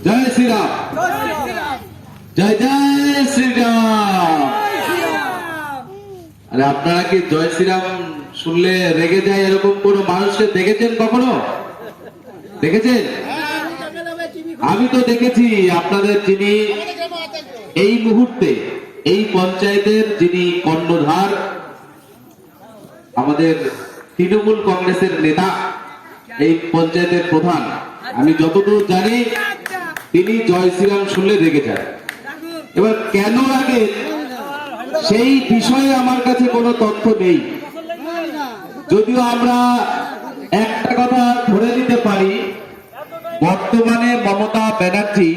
জয় শ্রীরাম, জয় জয় শ্রীরাম। আরে আপনারা কি জয় শ্রীরাম শুনলে রেগে যায় এরকম কোন মানুষকে দেখেছেন কখনো? দেখেছেন? আমি তো দেখেছি। আপনাদের যিনি এই মুহূর্তে এই পঞ্চায়েতের যিনি কর্ণধার, আমাদের তৃণমূল কংগ্রেসের নেতা, এই পঞ্চায়েতের প্রধান, আমি যতদূর জানি তিনি জয় শ্রীরাম শুনলে রেগে যায়। এবার কেন রাগে সেই বিষয়ে আমার কাছে কোনো তথ্য নেই, যদিও আমরা একটা কথা ধরে নিতে পারি, বর্তমানে মমতা ব্যানার্জি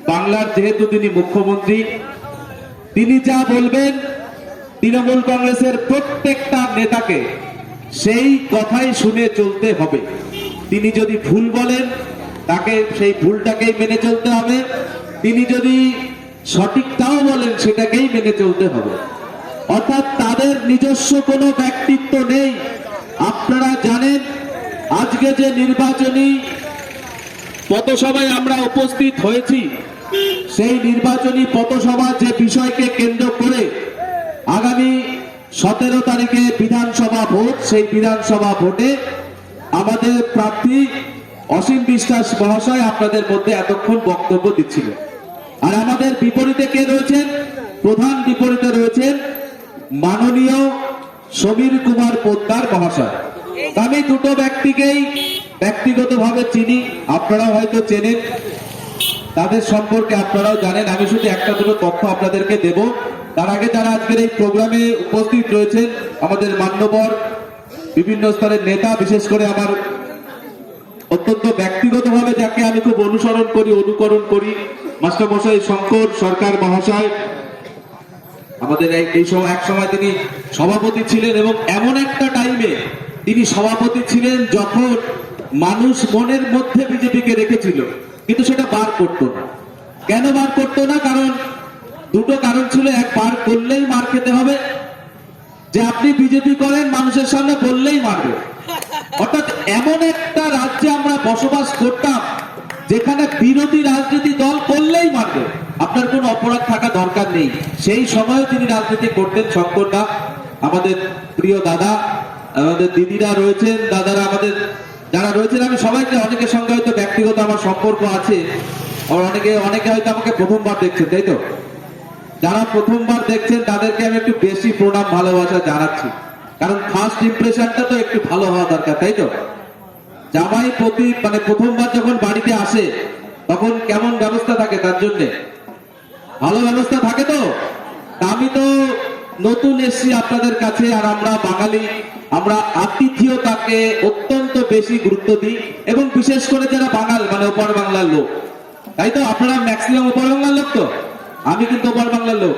বাংলার যেহেতু তিনি মুখ্যমন্ত্রী, তিনি যা বলবেন তৃণমূল কংগ্রেসের প্রত্যেকটা নেতাকে সেই কথাই শুনে চলতে হবে। তিনি যদি ভুল বলেন তাকে সেই ভুলটাকেই মেনে চলতে হবে, তিনি যদি সঠিকটাও বলেন সেটাকেই মেনে চলতে হবে। অর্থাৎ তাদের নিজস্ব কোনো ব্যক্তিত্ব নেই। আপনারা জানেন আজকে যে নির্বাচনী পথসভায় আমরা উপস্থিত হয়েছি, সেই নির্বাচনী পথসভা যে বিষয়কে কেন্দ্র করে আগামী 17 তারিখে বিধানসভা ভোট, সেই বিধানসভা ভোটে আমাদের প্রার্থী অসীম বিশ্বাস মহাশয় আপনাদের মধ্যে এতক্ষণ বক্তব্য দিচ্ছিলেন। আর আমাদের বিপরীতে কে রয়েছেন? প্রধান বিপরীতে রয়েছেন মাননীয় সমীর কুমার পোদ্দার মহাশয়। আমি দুটো ব্যক্তিকেই ব্যক্তিগতভাবে চিনি, আপনারাও হয়তো চেনেন, তাদের সম্পর্কে আপনারাও জানেন। আমি শুধু একটা দুটো তথ্য আপনাদেরকে দেব। তার আগে যারা আজকের এই প্রোগ্রামে উপস্থিত রয়েছেন, আমাদের মান্যবর বিভিন্ন স্তরের নেতা, বিশেষ করে আমার অত্যন্ত ব্যক্তিগতভাবে যাকে আমি খুব অনুসরণ করি, অনুকরণ করি, মাস্টার মশাই শঙ্কর সরকার মহাশয়, আমাদের এই সময় এক সময় তিনি সভাপতি ছিলেন, এবং এমন একটা টাইমে তিনি সভাপতি ছিলেন যখন মানুষ মনের মধ্যে বিজেপিকে রেখেছিল, কিন্তু সেটা বার করতো না। কেন বার করতো না? কারণ দুটো কারণ ছিল। এক, বার করলেই মার খেতে হবে, যে আপনি বিজেপি করেন মানুষের সামনে বললেই মারবে। অর্থাৎ এমন একটা রাজ্যে আমরা বসবাস করতাম যেখানে বিরোধী রাজনীতি দল করলেই মারবে, আপনার কোনো অপরাধ থাকা দরকার নেই। সেই সময় তিনি রাজনীতি করতেন। শঙ্করদা আমাদের প্রিয় দাদা, আমাদের দিদিরা রয়েছেন, দাদারা আমাদের যারা রয়েছেন, আমি সবাইকে, অনেকের সঙ্গে হয়তো ব্যক্তিগত আমার সম্পর্ক আছে, আর অনেকে হয়তো আমাকে প্রথমবার দেখছেন, তাই তো? যারা প্রথমবার দেখছেন তাদেরকে আমি একটু বেশি প্রণাম ভালোবাসা জানাচ্ছি, কারণ ফার্স্ট ইমপ্রেশনটা তো একটু ভালো হওয়া দরকার, তাই তো? জামাই প্রথমবার যখন বাড়িতে আসে তখন কেমন ব্যবস্থা থাকে তার জন্য? ভালো ব্যবস্থা থাকে তো? আমি তো নতুন এসছি আপনাদের কাছে, আর আমরা বাঙালি, আমরা আতিথেয়তাকে অত্যন্ত বেশি গুরুত্ব দিই, এবং বিশেষ করে যারা বাঙাল ওপার বাংলার লোক, তাই তো? আপনারা ম্যাক্সিমাম ওপার বাংলার লোক তো? আমি কিন্তু ওপার বাংলার লোক।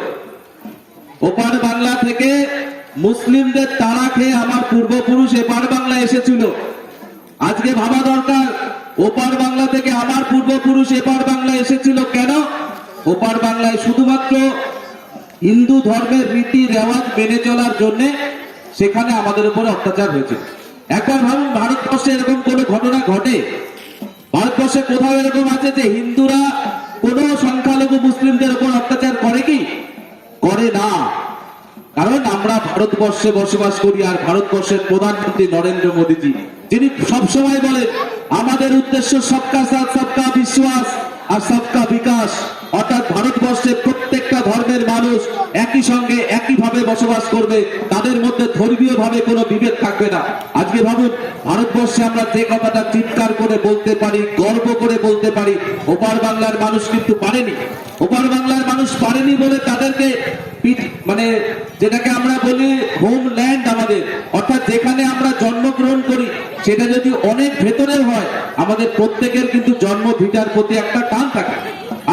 ওপার বাংলা থেকে মুসলিমদের তাড়া খেয়ে আমার পূর্বপুরুষ এপার বাংলায় এসেছিল। আজকে ভাবা দরকার, ওপার বাংলা থেকে আমার পূর্বপুরুষ এপার বাংলায় এসেছিল কেন? ওপার বাংলায় শুধুমাত্র হিন্দু ধর্মের রীতি রেওয়াজ মেনে চলার জন্য সেখানে আমাদের উপরে অত্যাচার হয়েছে। একবার ভাবুন, ভারতবর্ষে এরকম কোন ঘটনা ঘটে? ভারতবর্ষে কোথাও এরকম আছে যে হিন্দুরা কোন সংখ্যালঘু মুসলিমদের উপর অত্যাচার করে কি? করে না। কারণ আমরা ভারতবর্ষে বসবাস করি, আর ভারতবর্ষের প্রধানমন্ত্রী নরেন্দ্র মোদীজি, যিনি সবসময় বলেন আমাদের উদ্দেশ্য সবকা সাথ সবকা বিশ্বাস আর সবকা বিকাশ। অর্থাৎ ভারতবর্ষে প্রত্যেকটা ধর্মের মানুষ একই সঙ্গে একইভাবে বসবাস করবে, তাদের মধ্যে ধর্মীয় ভাবে কোনো বিভেদ থাকবে না। আজকে ভাবুন, ভারতবর্ষে আমরা যে কথাটা চিৎকার করে বলতে পারি, গর্ব করে বলতে পারি, ওপার বাংলার মানুষ কিন্তু পারেনি। ওপার বাংলার মানুষ পারেনি বলে তাদেরকে যেটাকে আমরা বলি হোমল্যান্ড আমাদের, অর্থাৎ যেখানে আমরা জন্মগ্রহণ করি সেটা যদি অনেক ভেতরেও হয়, আমাদের প্রত্যেকের কিন্তু জন্মভিটার প্রতি একটা টান থাকে।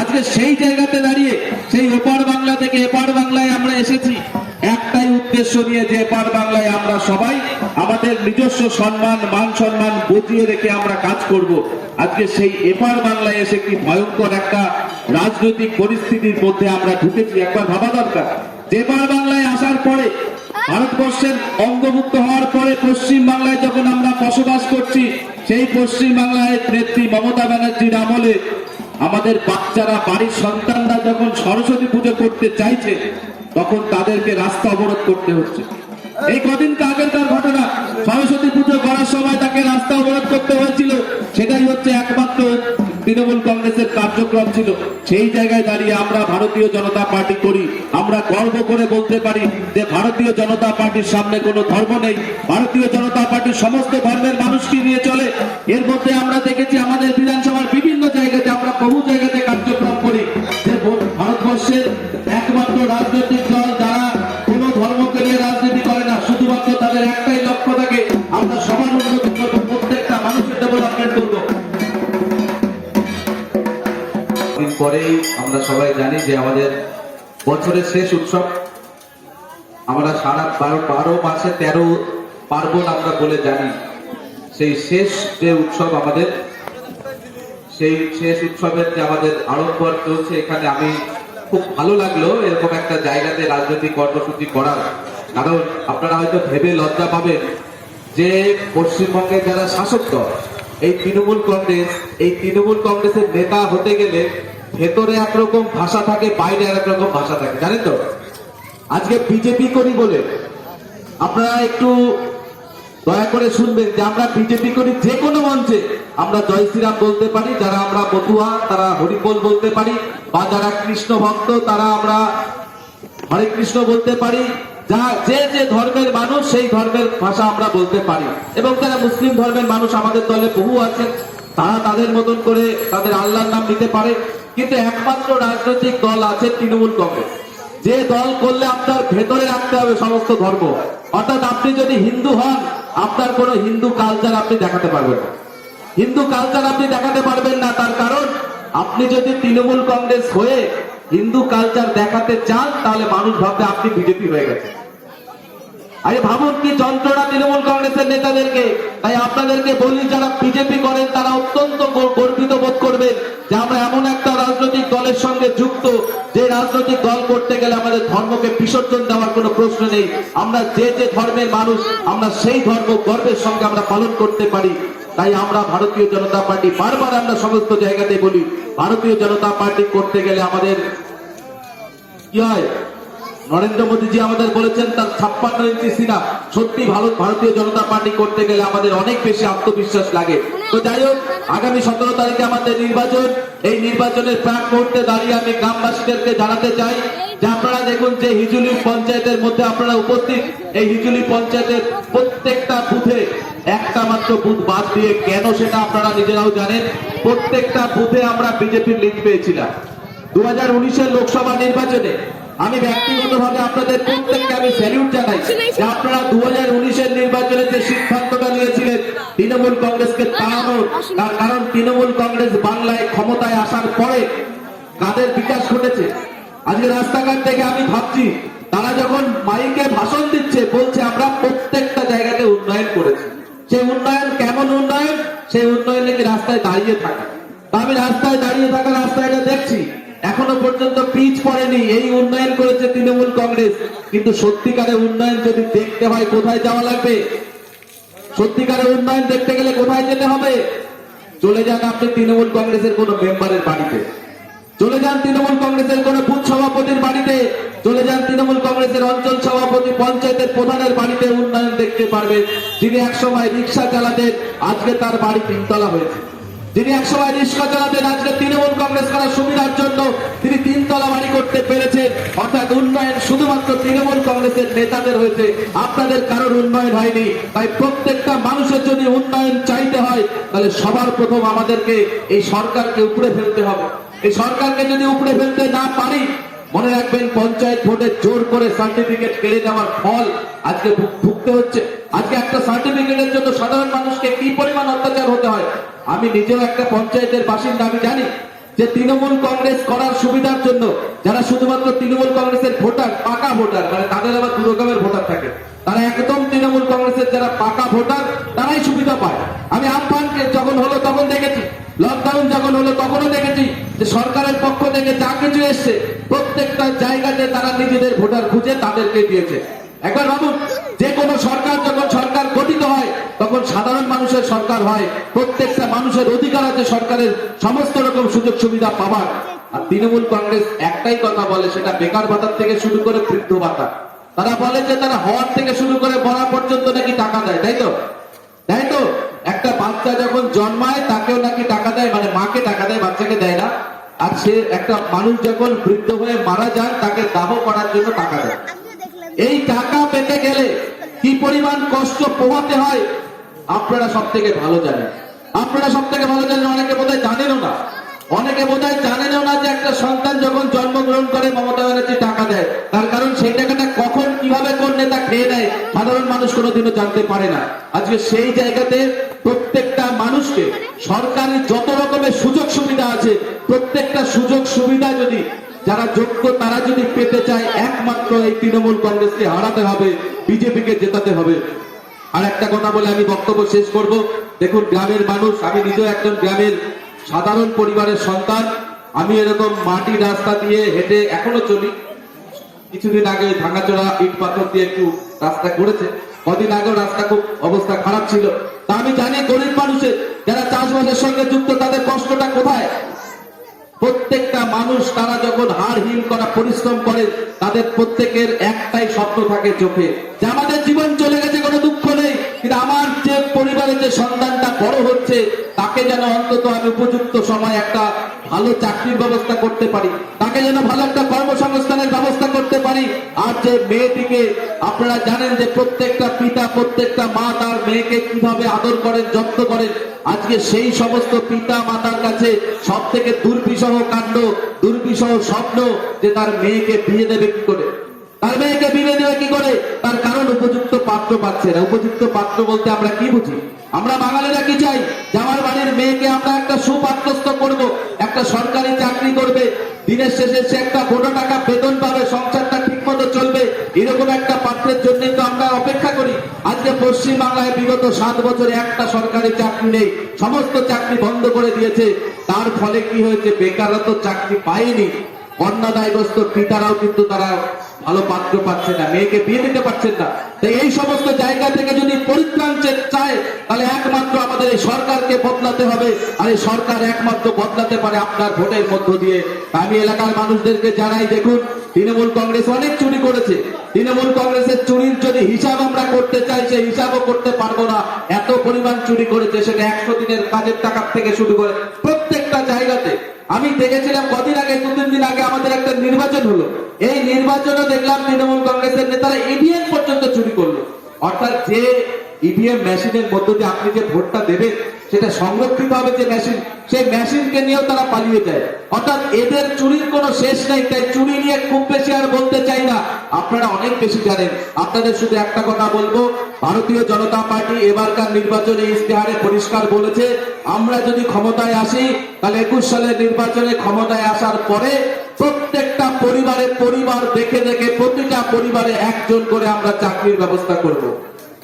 আজকে সেই জায়গাতে দাঁড়িয়ে সেই ওপার বাংলা থেকে এপার বাংলায় আমরা এসেছি একটাই উদ্দেশ্য নিয়ে, যে এপার বাংলায় আমরা সবাই আমাদের নিজস্ব সম্মান, মান সম্মান বুঝিয়ে রেখে আমরা কাজ করব। আজকে সেই এপার বাংলায় এসে কি ভয়ঙ্কর একটা রাজনৈতিক পরিস্থিতির মধ্যে আমরা ঢুকেছি, একবার ভাবা দরকার। যে এপার বাংলায় আসার পরে ভারতবর্ষের অঙ্গভুক্ত হওয়ার পরে পশ্চিম বাংলায় যখন আমরা বসবাস করছি, সেই পশ্চিম বাংলায় নেত্রী মমতা ব্যানার্জির আমলে আমাদের বাচ্চারা, বাড়ির সন্তানরা যখন সরস্বতী পুজো করতে চাইছে, তখন তাদেরকে রাস্তা অবরোধ করতে হচ্ছে। এই কদিন আগেরকার ঘটনা, সরস্বতী পুজো করার সময় তাকে রাস্তা অবরোধ করতে হয়েছিল, সেটাই হচ্ছে একমাত্র তৃণমূল কংগ্রেসের কার্যক্রম ছিল। সেই জায়গায় দাঁড়িয়ে আমরা ভারতীয় জনতা পার্টি করি, আমরা গর্ব করে বলতে পারি যে ভারতীয় জনতা পার্টির সামনে কোনো ধর্ম নেই, ভারতীয় জনতা পার্টির সমস্ত ধর্মের মানুষকে নিয়ে চলে। এর মধ্যে আমরা দেখেছি আমাদের বিধানসভার বিভিন্ন জায়গাতে আমরা বহু জায়গাতে কার্যক্রম করি, যে ভারতবর্ষের একমাত্র রাজনৈতিক দল যারা কোনো ধর্মকে নিয়ে রাজনীতি করে না, শুধুমাত্র তাদের একটাই লক্ষ্য থাকে, আমরা সবার উন্নতি করবো, প্রত্যেকটা মানুষের ডেভেলপমেন্ট করবো। দিন পরেই আমরা সবাই জানি যে আমাদের বছরের শেষ উৎসব, আমরা সারা 12 মাসে 13 পার্বণ আমরা বলে জানি। সেই শেষ যে উৎসব আমাদের, সেই শেষ উৎসবের যে আমাদের আড়ম্বর চলছে, এখানে আমি খুব ভালো লাগলো এরকম একটা জায়গাতে রাজনৈতিক কর্মসূচি করার। কারণ আপনারা হয়তো ভেবে লজ্জা পাবেন যে পশ্চিমবঙ্গের যারা শাসক দল, এই তৃণমূল কংগ্রেস, এই তৃণমূল কংগ্রেসের নেতা হতে গেলে ভেতরে একরকম ভাষা থাকে, বাইরে আর একরকম ভাষা থাকে, জানেন তো। আজকে বিজেপি করি বলে আপনারা একটু দয়া করে শুনবেন যে আমরা বিজেপি করি যে কোনো মঞ্চে আমরা জয় শ্রীরাম বলতে পারি, যারা আমরা মতুয়া তারা হরিবোল বলতে পারি, বা যারা কৃষ্ণ ভক্ত তারা আমরা হরে কৃষ্ণ বলতে পারি, যা যে যে ধর্মের মানুষ সেই ধর্মের ভাষা আমরা বলতে পারি। এবং যারা মুসলিম ধর্মের মানুষ আমাদের দলে বহু আছেন, তারা তাদের মতন করে তাদের আল্লাহর নাম নিতে পারে। কিন্তু একমাত্র রাজনৈতিক দল আছে তৃণমূল কংগ্রেস, যে দল করলে আপনার ভেতরে রাখতে হবে সমস্ত ধর্ম। অর্থাৎ আপনি যদি হিন্দু হন, আপনার কোনো হিন্দু কালচার আপনি দেখাতে পারবেন না, হিন্দু কালচার আপনি দেখাতে পারবেন না। তার কারণ আপনি যদি তৃণমূল কংগ্রেস হয়ে হিন্দু কালচার দেখাতে চান, তাহলে মানুষ ভাববে আপনি বিজেপি হয়ে গেছেন। আরে ভাবুন কি যন্ত্রণা তৃণমূল কংগ্রেসের নেতাদেরকে। তাই আপনাদেরকে বলি, যারা বিজেপি করেন তারা অত্যন্ত গর্বিত বোধ করবেন যে আমরা এমন একটা রাজনৈতিক দলের সঙ্গে যুক্ত, যে রাজনৈতিক দল করতে গেলে আমাদের ধর্মকে বিসর্জন দেওয়ার কোনো প্রশ্ন নেই। আমরা যে যে ধর্মের মানুষ, আমরা সেই ধর্ম গর্বের সঙ্গে আমরা পালন করতে পারি। তাই আমরা ভারতীয় জনতা পার্টি, বারবার আমরা সমস্ত জায়গাতে বলি, ভারতীয় জনতা পার্টি করতে গেলে আমাদের কি হয়, নরেন্দ্র মোদীজি আমাদের বলেছেন তার 56 ইঞ্চি সিনা। সত্যি ভারতীয় জনতা পার্টি করতে গেলে আমাদের অনেক বেশি আত্মবিশ্বাস লাগে। তো যাই হোক, আগামী 17 তারিখে আমাদের নির্বাচন। এই নির্বাচনের প্রাক মুহূর্তে দাঁড়িয়ে আমি গ্রামবাসীদেরকে জানাতে চাই যে আপনারা দেখুন যে হিজুলি পঞ্চায়েতের মধ্যে আপনারা উপস্থিত, এই হিজুলি পঞ্চায়েতের প্রত্যেকটা বুথে একটা মাত্র বুথ বাদ দিয়ে, কেন সেটা আপনারা নিজেরাও জানেন, প্রত্যেকটা বুথে আমরা বিজেপির লিড পেয়েছিলাম। 2019-এর লোকসভা নির্বাচনে আমি ব্যক্তিগতভাবে আপনাদের প্রত্যেককে আমি স্যালিউট জানাই যে আপনারা 2019-এর নির্বাচনে যে সিদ্ধান্তটা নিয়েছিলেন তৃণমূল কংগ্রেসকে তাড়ানোর। তার কারণ তৃণমূল কংগ্রেস বাংলায় ক্ষমতায় আসার পরে কাদের বিকাশ ঘটেছে। আজকে রাস্তাঘাট থেকে আমি ভাবছি, তারা যখন মাইকে ভাষণ দিচ্ছে, বলছে আমরা প্রত্যেকটা জায়গাতে উন্নয়ন করেছি। সেই উন্নয়ন কেমন উন্নয়ন? সেই উন্নয়ন নাকি রাস্তায় দাঁড়িয়ে থাকা। আমি রাস্তায় দাঁড়িয়ে থাকা রাস্তাটা দেখছি, এখনো পর্যন্ত পিচ পড়েনি। এই উন্নয়ন করেছে তৃণমূল কংগ্রেস। কিন্তু সত্যিকারের উন্নয়ন যদি দেখতে হয়, কোথায় যাওয়া লাগবে? সত্যিকারের উন্নয়ন দেখতে গেলে কোথায় যেতে হবে? চলে যান আপনি তৃণমূল কংগ্রেসের কোন মেম্বারের বাড়িতে, চলে যান তৃণমূল কংগ্রেসের কোন বুথ সভাপতির বাড়িতে, চলে যান তৃণমূল কংগ্রেসের অঞ্চল সভাপতি, পঞ্চায়েতের প্রধানের বাড়িতে উন্নয়ন দেখতে পারবেন। যিনি একসময় রিক্সা চালাতেন, আজকে তার বাড়ি 3 তলা হয়েছে। যিনি একসময় রিক্সা চালাতেন, আজকে তৃণমূল কংগ্রেস করার সুবিধার জন্য তিনি 3 তলা বাড়ি করতে পেরেছেন। অর্থাৎ উন্নয়ন শুধুমাত্র তৃণমূল কংগ্রেসের নেতাদের হয়েছে, আপনাদের কারোর উন্নয়ন হয়নি। তাই প্রত্যেকটা মানুষের যদি উন্নয়ন চাইতে হয়, তাহলে সবার প্রথম আমাদেরকে এই সরকারকে উপড়ে ফেলতে হবে। এই সরকারকে যদি উপড়ে ফেলতে না পারি, মনে রাখবেন পঞ্চায়েত ভোটে জোর করে সার্টিফিকেট কেড়ে নেওয়ার ফল আজকে ভুগতে হচ্ছে। আজকে একটা সার্টিফিকেটের জন্য সাধারণ মানুষকে কি পরিমাণ অত্যাচার হতে হয়। আমি নিজেও একটা পঞ্চায়েতের বাসিন্দা, আমি জানি যে তৃণমূল কংগ্রেস করার সুবিধার জন্য যারা শুধুমাত্র তৃণমূল কংগ্রেসের ভোটার, পাকা ভোটার, মানে তাদের আবার 2 রকমের ভোটার থাকে, তারা একদম তৃণমূল কংগ্রেসের যারা পাকা ভোটার তারাই সুবিধা পায়। আমি আমফানকে যখন হলো তখন দেখেছি, লকডাউন যখন হলো তখনও দেখেছি যে সরকারের পক্ষ থেকে যা কিছু এসছে প্রত্যেকটা জায়গাতে তারা নিজেদের ভোটার খুঁজে তাদেরকে দিয়েছে। একবার ভাবুন, যে কোনো সরকার যখন সরকার গঠিত হয় তখন সাধারণ মানুষের সরকার হয়, প্রত্যেকটা মানুষের অধিকার আছে সরকারের সমস্ত রকম সুযোগ সুবিধা পাবার। আর তৃণমূল কংগ্রেস একটাই কথা বলে, সেটা বেকার ভাতার থেকে শুরু করে বৃদ্ধ ভাতা। তারা বলে যে তারা হওয়ার থেকে শুরু করে মরা পর্যন্ত নাকি টাকা দেয়, তাই তো? তাই তো? একটা বাচ্চা যখন জন্মায় তাকেও নাকি টাকা দেয়, মানে মাকে টাকা দেয়, বাচ্চাকে দেয় না। আর সে একটা মানুষ যখন বৃদ্ধ হয়ে মারা যায় তাকে দাহ করার জন্য টাকা দেয়। এই টাকা পেতে গেলে কি পরিমাণ কষ্ট পোহাতে হয় আপনারা সব থেকে ভালো জানেন। আপনারা সব থেকে ভালো জানেন, অনেকে বোধহয় জানেনও না। অনেকে বোধহয় জানেনও না যে একটা সন্তান যখন জন্মগ্রহণ করে মমতা ব্যানার্জি টাকা দেয়, তার কারণ সেই টাকাটা কখন কিভাবে কোন নেতা খেয়ে নেয় সাধারণ মানুষ কোনোদিনও জানতে পারে না। আজকে সেই জায়গাতে প্রত্যেকটা মানুষকে সরকারি যত রকমের সুযোগ সুবিধা আছে, প্রত্যেকটা সুযোগ সুবিধা যদি যারা যোগ্য তারা যদি পেতে চায়, একমাত্র এই তৃণমূল কংগ্রেসকে হারাতে হবে, বিজেপিকে জেতাতে হবে। আর একটা কথা বলে আমি বক্তব্য শেষ করব। দেখুন, গ্রামের মানুষ, আমি নিজেও একজন গ্রামের সাধারণ পরিবারের সন্তান। আমি এরকম মাটি রাস্তা দিয়ে হেঁটে এখনো চলি। কিছুদিন আগে ভাঙাচোরা ইট পাথর দিয়ে একটু রাস্তা করেছে, কদিন আগেও রাস্তা খুব অবস্থা খারাপ ছিল। তা আমি জানি গরিব মানুষের যারা চাষবাসের সঙ্গে যুক্ত তাদের কষ্টটা কোথায়। প্রত্যেকটা মানুষ তারা যখন হাড় হিম করা পরিশ্রম করে, তাদের প্রত্যেকের একটাই স্বপ্ন থাকে চোখে, যে আমাদের জীবন চলে গেছে, কোনো দুঃখ নেই, কিন্তু আমার যে পরিবারের যে সন্তানটা বড় হচ্ছে তাকে যেন অন্তত আমি উপযুক্ত সময় একটা ভালো চাকরির ব্যবস্থা করতে পারি, তাকে যেন ভালো একটা কর্মসংস্থানের ব্যবস্থা করতে পারি। আর যে মেয়েটিকে আপনারা জানেন যে প্রত্যেকটা পিতা প্রত্যেকটা মা তার মেয়েকে কিভাবে আদর করেন, যত্ন করেন। আজকে সেই সমস্ত পিতা মাতার কাছে সব থেকে দুর্বিষহ কাণ্ড, দুর্বিষহ স্বপ্ন যে তার মেয়েকে বিয়ে দেবে কি করে, তার মেয়েকে বিয়ে দেবে কি করে। তার কারণ উপযুক্ত পাত্র পাচ্ছে না। উপযুক্ত পাত্র বলতে আমরা কি বুঝি? আমরা বাঙালিরা কি চাই? যে আমার বাড়ির মেয়েকে আমরা একটা সুপাত্রস্থ করব, একটা সরকারি চাকরি করবে, দিনের শেষে সে একটা বড় টাকা বেতন পাবে, সংসারটা ঠিক মতো চলবে, এরকম একটা পাত্রের জন্য তো আমরা অপেক্ষা করি। আজকে পশ্চিম বাংলায় বিগত 7 বছরে একটা সরকারি চাকরি নেই, সমস্ত চাকরি বন্ধ করে দিয়েছে। তার ফলে কি হয়েছে? বেকাররা তো চাকরি পায়নি, অন্যদায়গ্রস্ত পিতারাও কিন্তু তারা ভালো পাত্র পাচ্ছে না, মেয়েকে বিয়ে দিতে পারছেন না। তাই এই সমস্ত জায়গা থেকে যদি পরিত্রাণ চায়, তাহলে একমাত্র আমাদের এই সরকারকে বদলাতে হবে। আর এই সরকার একমাত্র বদলাতে পারে আপনার ভোটের মধ্য দিয়ে। আমি এলাকার মানুষদেরকে জানাই, দেখুন, তৃণমূল কংগ্রেস অনেক চুরি করেছে। তৃণমূল কংগ্রেসের চুরির যদি হিসাব আমরা করতে চাই, সেই হিসাবও করতে পারবো না। এত পরিমাণ চুরি করেছে, সেটা 100 দিনের কাজের টাকা থেকে শুরু করে প্রত্যেকটা জায়গাতে। আমি দেখেছিলাম কদিন আগে, 2-3 দিন আগে আমাদের একটা নির্বাচন হলো। এই নির্বাচনে দেখলাম তৃণমূল কংগ্রেসের নেতারা ইভিএম পর্যন্ত চুরি করলো। অর্থাৎ যে ইভিএম মেশিনের মধ্য দিয়ে আপনি যে ভোটটা দেবেন সেটা সংরক্ষিত হবে যে মেশিন, সেই মেশিনকে নিয়েও তারা পালিয়ে যায়। অর্থাৎ এদের চুরির কোনো শেষ নেই। তাই চুরি নিয়ে খুব বেশি আর বলতে চাই না, আপনারা অনেক বেশি জানেন। আপনাদের শুধু একটা কথা বলবো, ভারতীয় জনতা পার্টি এবারকার নির্বাচনে ইশতেহারে পরিষ্কার বলেছে, আমরা যদি ক্ষমতায় আসি তাহলে 21 সালের নির্বাচনে ক্ষমতায় আসার পরে প্রত্যেকটা পরিবার দেখে দেখে প্রতিটা পরিবারে একজন করে আমরা চাকরির ব্যবস্থা করব।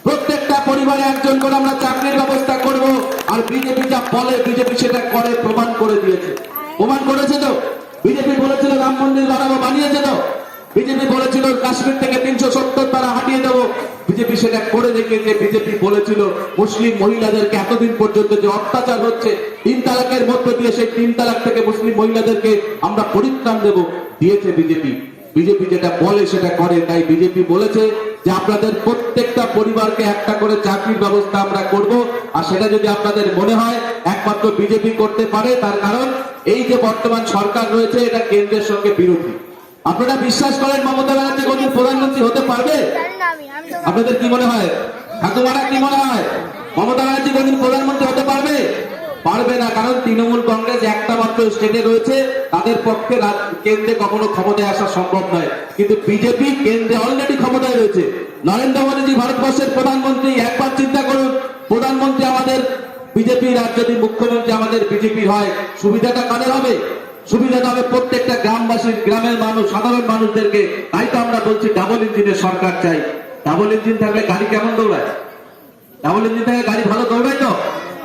প্রত্যেকটা পরিবারে একজন করে আমরা চাকরির ব্যবস্থা করব। আর বিজেপি যা বলে, বিজেপি সেটা করে, প্রমাণ করে দিয়েছে। প্রমাণ করেছে তো। বিজেপি বলেছিল রাম মন্দির বানাবো, বানিয়েছে তো। বিজেপি বলেছিল কাশ্মীর থেকে 370 তারা হাঁটিয়ে দেবো, বিজেপি সেটা করে দেখিয়েছে। বিজেপি বলেছিল মুসলিম মহিলাদেরকে এতদিন পর্যন্ত যে অত্যাচার হচ্ছে 3 তালাকের মধ্য দিয়ে, সেই 3 তালাক থেকে মুসলিম মহিলাদেরকে আমরা পরিত্রাণ দেব, দিয়েছে বিজেপি। বিজেপি যেটা বলে সেটা করে। তাই বিজেপি বলেছে যে আপনাদের প্রত্যেকটা পরিবারকে একটা করে চাকরির ব্যবস্থা আমরা করব। আর সেটা যদি আপনাদের মনে হয় একমাত্র বিজেপি করতে পারে, তার কারণ এই যে বর্তমান সরকার রয়েছে এটা কেন্দ্রের সঙ্গে বিরোধী। আপনারা বিশ্বাস করেন মমতা ব্যানার্জি কোনদিন প্রধানমন্ত্রী হতে পারবে? আপনাদের কি মনে হয়? ঠাকুমারা কি মনে হয়? মমতা ব্যানার্জি কোনদিন প্রধানমন্ত্রী হতে পারবে? পারবে না। কারণ তৃণমূল কংগ্রেস একটা মাত্র স্টেটে রয়েছে, তাদের পক্ষে কেন্দ্রে কখনো ক্ষমতায় আসা সম্ভব নয়। কিন্তু বিজেপি কেন্দ্রে অলরেডি ক্ষমতায় রয়েছে। নরেন্দ্র মোদীজি ভারতবর্ষের প্রধানমন্ত্রী। একবার চিন্তা করুন, প্রধানমন্ত্রী আমাদের বিজেপির, আর যদি মুখ্যমন্ত্রী আমাদের বিজেপির হয়, সুবিধাটা কাদের হবে? সুবিধাটা হবে প্রত্যেকটা গ্রামবাসীর, গ্রামের মানুষ, সাধারণ মানুষদেরকে। তাই তো আমরা বলছি ডাবল ইঞ্জিনের সরকার চাই। ডাবল ইঞ্জিন থাকলে গাড়ি কেমন দৌড়ায়? ডাবল ইঞ্জিন থাকলে গাড়ি ভালো দৌড়ায় তো।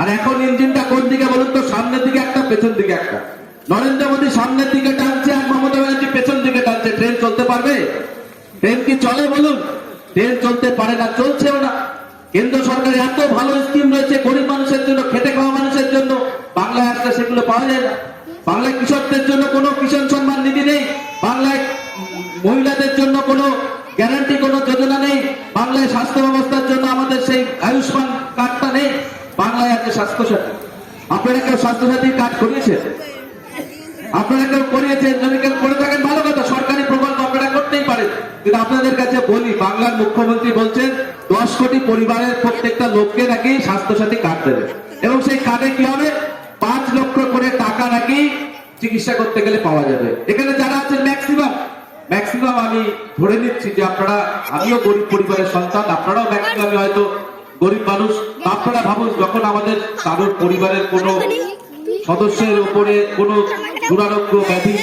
আর এখন ইঞ্জিনটা কোন দিকে বলুন তো? সামনের দিকে একটা, পেছন দিকে একটা। নরেন্দ্র মোদী সামনের দিকে টানছে আর মমতা ব্যানার্জি পেছন দিকে টানছে। ট্রেন চলতে পারবে? ট্রেন কি চলে বলুন? ট্রেন চলতে পারে না, চলছেও না। কেন্দ্র সরকারের এত ভালো স্কিম রয়েছে গরিব মানুষের জন্য, খেটে খাওয়া মানুষের জন্য, বাংলায় আসলে সেগুলো পাওয়া যায় না। বাংলায় কৃষকদের জন্য কোনো কিষাণ সম্মান নিধি নেই, বাংলায় মহিলাদের জন্য কোনো গ্যারান্টি কোনো যোজনা নেই, বাংলায় স্বাস্থ্য ব্যবস্থার জন্য আমাদের সেই আয়ুষ্মান কার্ডটা নেই, বাংলায় আছে স্বাস্থ্যসাথী। আপনারা কেউ স্বাস্থ্যসাথী কার্ড করিয়েছেন? আপনারা কেউ করিয়েছেন? যদি কেউ করে থাকেন ভালো কথা, সরকারি প্রকল্প আপনারা করতেই পারেন। কিন্তু আপনাদের কাছে বলি, বাংলার মুখ্যমন্ত্রী বলছেন 10 কোটি পরিবারের প্রত্যেকটা লোককে নাকি স্বাস্থ্যসাথী কার্ড দেবে, এবং সেই কার্ডে কি হবে, 5 লক্ষ করে টাকা নাকি চিকিৎসা করতে গেলে পাওয়া যাবে। এখানে যারা আছেন ম্যাক্সিমাম আমি ধরে নিচ্ছি যে আপনারা, আমিও গরিব পরিবারের সন্তান, আপনারাও ম্যাক্সিমাম হয়তো গরিব মানুষ। আপনারা ভাবুন, যখন আমাদের কারোর পরিবারের কোনো সদস্যের উপরে কোনো দুরারোগ্য ব্যাধি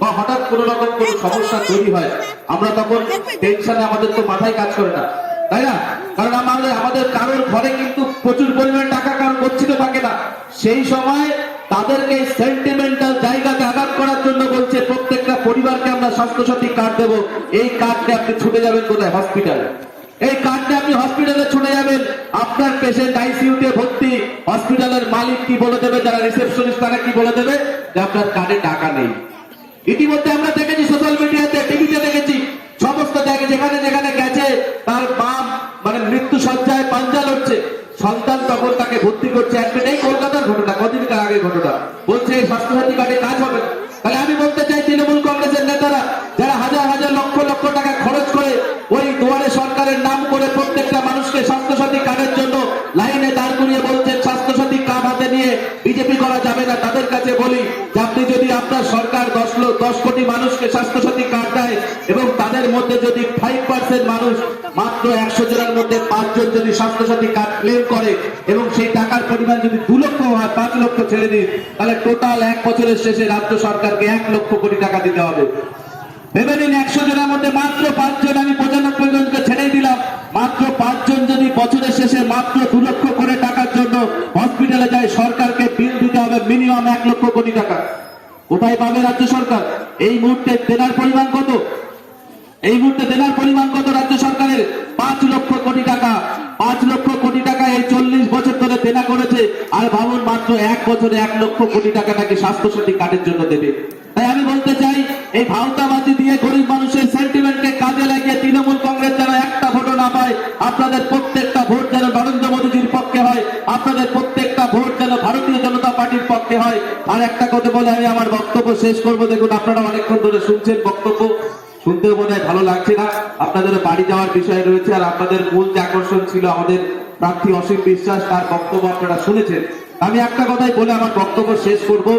বা হঠাৎ কোনো রকম কোনো সমস্যা তৈরি হয়, আমরা তখন টেনশনে আমাদের তো মাথায় কাজ করে না, তাই না? কারণ আমাদের কারোর ঘরে কিন্তু প্রচুর পরিমাণে টাকা কারণ গচ্ছিত থাকে না। সেই সময় তাদেরকে সেন্টিমেন্টাল জায়গাতে আঘাত করার জন্য বলছে প্রত্যেকটা পরিবারকে আমরা স্বাস্থ্যসাথী কার্ড দেবো। এই কার্ডে আপনি ছুটে যাবেন কোথায়? হসপিটালে। এই কার্ডে আপনি হসপিটালে ছুটে যাবেন, আপনার পেশেন্ট আইসিইউতে ভর্তি, হসপিটালের মালিক কি বলে দেবে, যারা রিসেপশনিস্ট তারা কি বলে দেবে, যে আপনার কার্ডে টাকা নেই। ইতিমধ্যে আমরা দেখেছি, সোশ্যাল মিডিয়াতে, টিভিতে দেখেছি, সমস্ত জায়গায় যেখানে যেখানে গেছে তার বাপ মানে মৃত্যু সজ্জায় পাঞ্জা লড়ছে, সন্তান তখন তাকে ভর্তি করছে অ্যাডমিট। এই কলকাতার ঘটনা, কদিনকার আগের ঘটনা, বলছে এই স্বাস্থ্যসাথী কার্ডে কাজ হবে। তাহলে আমি বলতে চাই, তৃণমূল কংগ্রেসের নেতারা যারা হাজার হাজার লক্ষ লক্ষ টাকা খরচ করে ওই দুয়ারে সরকারের নাম করে প্রত্যেকটা মানুষকে স্বাস্থ্যসাথী কার্ডের জন্য লাইনে দাঁড় করিয়ে বলছেন স্বাস্থ্যসাথী কার্ড হাতে নিয়ে বিজেপি করা যাবে না, তাদের কাছে বলি যে আপনি যদি আপনার সরকার 10 কোটি মানুষকে স্বাস্থ্যসাথী কার্ড দেয় এবং তাদের মধ্যে যদি 5% মানুষ, মাত্র 100 জনের মধ্যে 5 জন যদি স্বাস্থ্যসাথী কার্ড ক্লেম করে এবং সেই টাকার পরিমাণ যদি 2 লক্ষ হয়, 5 লক্ষ ছেড়ে দিন, তাহলে টোটাল 1 বছরের শেষে রাজ্য সরকারকে 1 লক্ষ কোটি টাকা দিতে হবে। ভেবে নিন, 100 জনের মধ্যে মাত্র 5 জন, আমি 95 জনকে ছেড়ে দিলাম, মাত্র 5 জন যদি বছরের শেষে মাত্র 2 লক্ষ করে টাকার জন্য হসপিটালে যায়, সরকারকে বিল দিতে হবে মিনিমাম 1 লক্ষ কোটি টাকা। কোথায় পাবে রাজ্য সরকার? এই মুহূর্তে দেনার পরিমাণ কত? এই মুহূর্তে দেনার পরিমাণ কত রাজ্য সরকারের? 5 লক্ষ কোটি টাকা। 5 লক্ষ কোটি টাকা এই 40 বছর ধরে দেনা করেছে, আর ভাবুন মাত্র 1 বছরে 1 লক্ষ কোটি টাকা নাকি স্বাস্থ্যসাথী কার্ডের জন্য দেবে। তাই আমি বলতে চাই, এই ভাওতাবাজি দিয়ে গরিব মানুষের সেন্টিমেন্টকে কাজে লাগিয়ে তৃণমূল কংগ্রেস যেন একটা ভোটও না পায়, আপনাদের প্রত্যেকটা ভোট যেন নরেন্দ্র মোদীজির পক্ষে হয়, আপনাদের প্রত্যেকটা ভোট যেন ভারতীয় জনতা পার্টির পক্ষে হয়। আর একটা কথা বলে আমি আমার বক্তব্য শেষ করবো। দেখুন, আপনারা অনেকক্ষণ ধরে শুনছেন বক্তব্য, শুনতেও মনে হয় ভালো লাগছে না, আপনাদের বাড়ি যাওয়ার বিষয় রয়েছে, আর আপনাদের মূল যে আকর্ষণ ছিল আমাদের প্রার্থী অসীম বিশ্বাস, তার বক্তব্য আপনারা শুনেছেন। আমি একটা কথাই বলে আমার বক্তব্য শেষ করব।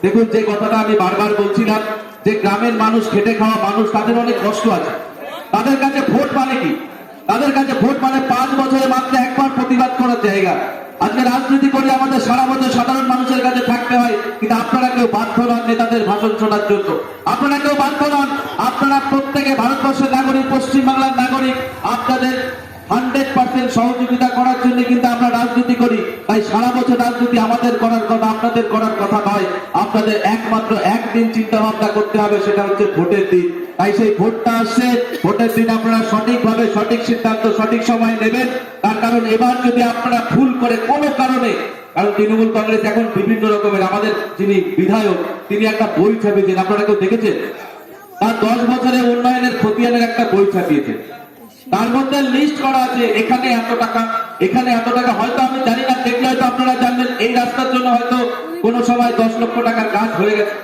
দেখুন, যে কথাটা আমি বারবার বলছিলাম, যে গ্রামের মানুষ, খেটে খাওয়া মানুষ, তাদের অনেক কষ্ট আছে। তাদের কাছে ভোট মানে কি? তাদের কাছে ভোট মানে 5 বছরে মাত্র একবার প্রতিবাদ করার জায়গা। আজকে রাজনীতি করে আমাদের সারা বছর সাধারণ মানুষের কাছে থাকতে হয়, কিন্তু আপনারা কেউ বাধ্য নন নেতাদের ভাষণ শোনার জন্য, আপনারা কেউ বাধ্য নন। আপনারা প্রত্যেকে ভারতবর্ষের নাগরিক, পশ্চিমবাংলার নাগরিক, আপনাদের 100% সহযোগিতা করার জন্য কিন্তু আমরা রাজনীতি করি। তাই সারা বছর রাজনীতি আমাদের করার কথা, আপনাদের করার কথা নয়। আপনাদের একমাত্র একদিন চিন্তা ভাবনা করতে হবে, সেটা হচ্ছে ভোটের দিন। তাই সেই ভোটটা আসছে, ভোটের দিন আপনারা সঠিকভাবে সঠিক সিদ্ধান্ত সঠিক সময় নেবেন। তার কারণ এবার যদি আপনারা ভুল করে কোনো কারণে, কারণ তৃণমূল কংগ্রেস এখন বিভিন্ন রকমের, আমাদের যিনি বিধায়ক তিনি একটা বই ছাপিয়েছেন, আপনারা কেউ দেখেছেন? তার 10 বছরের উন্নয়নের খতিয়ানের একটা বই ছাপিয়েছেন, তার মধ্যে লিস্ট করা আছে এখানে এত টাকা, এখানে এত টাকা। হয়তো আমি জানি না, দেখলে হয়তো আপনারা জানবেন এই রাস্তার জন্য হয়তো কোনো সময় 10 লক্ষ টাকার কাজ হয়ে গেছে,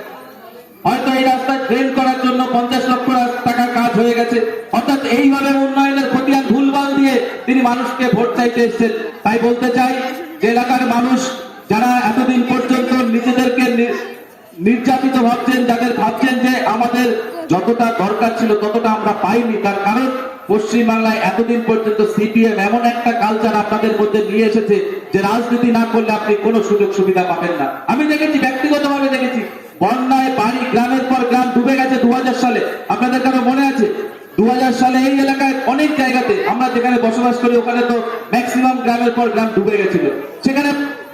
হয়তো এই রাস্তা ড্রেন করার জন্য 50 লক্ষ টাকার কাজ হয়ে গেছে। অর্থাৎ এইভাবে উন্নয়নের খতিয়ান ভুলভাল দিয়ে তিনি মানুষকে ভোট চাইতে এসেছেন। তাই বলতে চাই, যে এলাকার মানুষ যারা এতদিন পর্যন্ত নিজেদেরকে নির্যাতিত ভাবছেন, যাদের ভাবছেন যে আমাদের যতটা দরকার ছিল ততটা আমরা পাইনি, তার কারণ পশ্চিমবাংলায় এতদিন পর্যন্ত সিপিএম এমন একটা কালচার আপনাদের মধ্যে নিয়ে এসেছে যে রাজনীতি না করলে আপনি কোনো সুযোগ সুবিধা পাবেন না। আমি দেখেছি, ব্যক্তিগতভাবে দেখেছি, বন্যায় বাড়ি গ্রামের পর গ্রাম ডুবে গেছে 2000 সালে। আপনাদের কারো মনে আছে? 2000 সালে এই এলাকায় অনেক জায়গাতে, আমরা যেখানে বসবাস করি ওখানে তো ম্যাক্সিমাম গ্রামের পর গ্রাম ডুবে গেছিল। সেখানে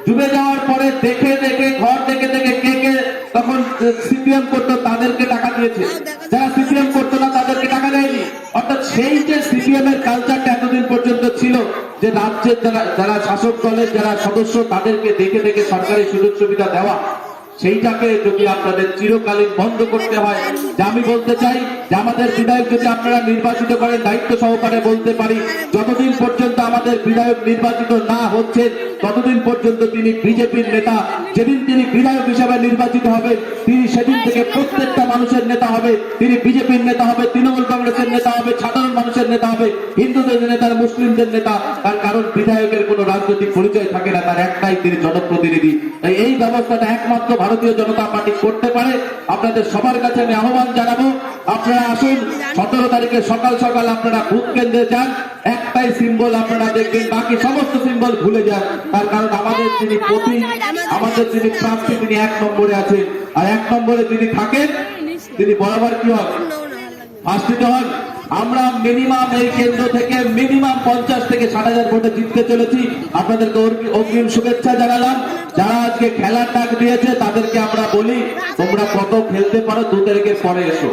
ডুবে যাওয়ার পরে দেখে দেখে, ঘর দেখে দেখে, কে কে তখন সিপিএম করতো তাদেরকে টাকা দিয়েছে, যারা সিপিএম করতো না তাদেরকে টাকা দেয়নি। অর্থাৎ সেই যে সিপিএম এর কালচারটা যে রাজ্যের যারা শাসক দলের যারা সদস্য তাদেরকে দেখে দেখে সরকারি সুযোগ সুবিধা দেওয়া, সেইটাকে যদি আপনাদের চিরকালীন বন্ধ করতে হয়, যে আমি বলতে চাই যে আমাদের বিধায়ক যদি আপনারা নির্বাচিত করেন, দায়িত্ব সহকারে বলতে পারি, যতদিন পর্যন্ত আমাদের বিধায়ক নির্বাচিত না হচ্ছে ততদিন পর্যন্ত তিনি বিজেপির নেতা। যেদিন তিনি বিধায়ক হিসেবে নির্বাচিত হবে তিনি সেদিন থেকে প্রত্যেকটা মানুষের নেতা হবে, তিনি বিজেপির নেতা হবে, তৃণমূল কংগ্রেসের নেতা হবে, সাধারণ মানুষের নেতা হবে, হিন্দুদের নেতা, মুসলিমদের নেতা। তার কারণ বিধায়কের কোনো রাজনৈতিক পরিচয় থাকে না, তার একটাই তিনি জনপ্রতিনিধি। তাই এই ব্যবস্থাটা একমাত্র ভারতীয় জনতা পার্টি করতে পারে। আপনাদের সবার কাছে আমি আহ্বান জানাবো, আপনারা আসুন 17 তারিখে সকাল সকাল আপনারা বুথ কেন্দ্রে যান, একটাই সিম্বল আপনারা দেখবেন, বাকি সমস্ত সিম্বল ভুলে যান। তার কারণ আমাদের যিনি প্রতীক, আমাদের যিনি প্রার্থী তিনি 1 নম্বরে আছেন, আর 1 নম্বরে যিনি থাকেন তিনি বরাবর কি হন, ফার্স্টে হন। আমরা মিনিমাম এই কেন্দ্র থেকে মিনিমাম 50 থেকে 60,000 ভোটে জিততে চলেছি। আপনাদেরকে অগ্রিম শুভেচ্ছা জানালাম। যারা আজকে খেলার ডাক দিয়েছে তাদেরকে আমরা বলি, তোমরা কত খেলতে পারো 2 তারিখের পরে এসো,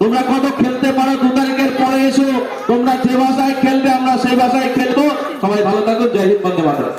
তোমরা কত খেলতে পারো 2 তারিখের পরে এসো। তোমরা যে ভাষায় খেলবে আমরা সেই ভাষায় খেলবো। সবাই ভালো থাকুন। জয় হিন্দ, বন্দে মাতরম।